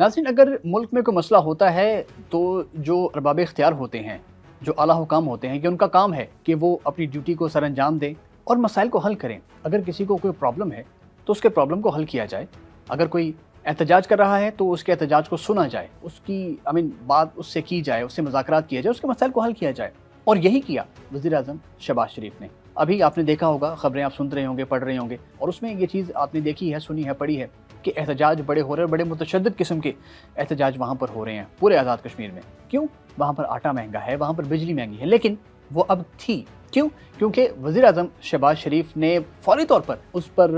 नाज़रीन, अगर मुल्क में कोई मसला होता है तो जो अरबाब इख्तियार होते हैं, जो आला हुकाम होते हैं, कि उनका काम है कि वो अपनी ड्यूटी को सर अंजाम दें और मसाइल को हल करें। अगर किसी को कोई प्रॉब्लम है तो उसके प्रॉब्लम को हल किया जाए। अगर कोई एहतजाज कर रहा है तो उसके एहतजाज को सुना जाए, उसकी बात उससे की जाए, उससे मुज़ाकरात किया जाए, उसके मसाइल को हल किया जाए। और यही किया वज़ीर-ए-आज़म शहबाज शरीफ ने। अभी आपने देखा होगा, ख़बरें आप सुन रहे होंगे, पढ़ रहे होंगे, और उसमें ये चीज़ आपने देखी है, सुनी है, पढ़ी है कि एहतजाज बड़े हो रहे हैं, बड़े मुतशद्दिद किस्म के एहतजाज वहाँ पर हो रहे हैं पूरे आज़ाद कश्मीर में। क्यों? वहाँ पर आटा महंगा है, वहाँ पर बिजली महंगी है, लेकिन वो अब थी। क्यों? क्योंकि वज़ीर-ए-आज़म शहबाज शरीफ ने फ़ौरी तौर पर उस पर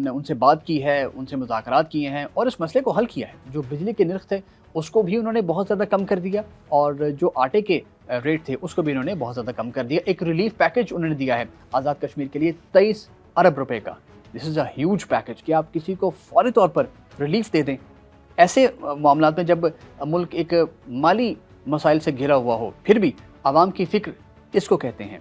उनसे बात की है, उनसे मुज़ाकरात किए हैं और इस मसले को हल किया है। जो बिजली के नर्ख़ थे उसको भी उन्होंने बहुत ज़्यादा कम कर दिया, और जो आटे के रेट थे उसको भी उन्होंने बहुत ज़्यादा कम कर दिया। एक रिलीफ पैकेज उन्होंने दिया है आज़ाद कश्मीर के लिए 23 अरब रुपए का। This is a huge package कि आप किसी को फ़ौरी तौर पर रिलीफ दे दें। ऐसे मामलात में जब मुल्क एक माली मसाइल से घिरा हुआ हो, फिर भी आवाम की फ़िक्र इसको कहते हैं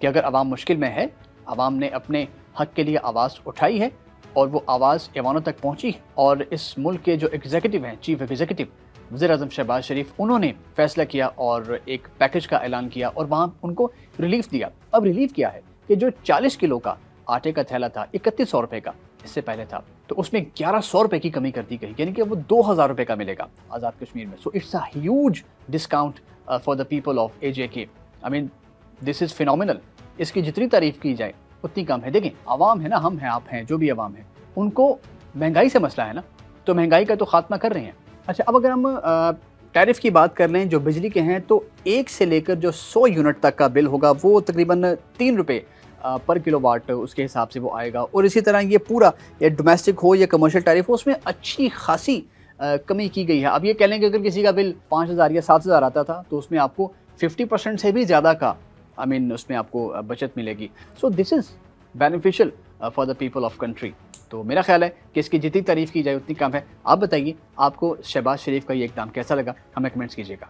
कि अगर आवाम मुश्किल में है, आवाम ने अपने हक़ के लिए आवाज़ उठाई है और वो आवाज़ ऐवानों तक पहुँची, और इस मुल्क के जो एग्जीक्यूटिव हैं, चीफ एग्जीक्यूटिव वज़ीर-ए-आज़म शहबाज शरीफ, उन्होंने फ़ैसला किया और एक पैकेज का ऐलान किया और वहाँ उनको रिलीफ़ दिया। अब रिलीफ़ क्या है कि जो 40 किलो का आटे का थैला था 3100 रुपये का इससे पहले था, तो उसमें 1100 रुपये की कमी कर दी गई, यानी कि वो 2000 रुपये का मिलेगा आज़ाद कश्मीर में। So it's a huge discount for the people of AJK। This is phenomenal. इसकी जितनी तारीफ़ की जाए उतनी कम है। देखें, आवाम है ना, हम हैं, आप हैं, जो भी आवाम है, उनको महंगाई से मसला है ना, तो महंगाई का तो खात्मा कर रहे हैं। अच्छा, अब अगर हम टैरिफ की बात कर लें जो बिजली के हैं, तो 1 से लेकर जो 100 यूनिट तक का बिल होगा वो तकरीबन 3 रुपये पर किलोवाट उसके हिसाब से वो आएगा। और इसी तरह ये पूरा, या डोमेस्टिक हो या कमर्शियल टैरिफ हो, उसमें अच्छी खासी कमी की गई है। अब ये कह लें कि अगर किसी का बिल 5000 या 7000 आता था तो उसमें आपको 50% से भी ज़्यादा का उसमें आपको बचत मिलेगी। So this is beneficial for the people of country. तो मेरा ख्याल है कि इसकी जितनी तारीफ़ की जाए उतनी कम है। आप बताइए, आपको शहबाज शरीफ का ये इक़दाम कैसा लगा? हमें कमेंट्स कीजिएगा।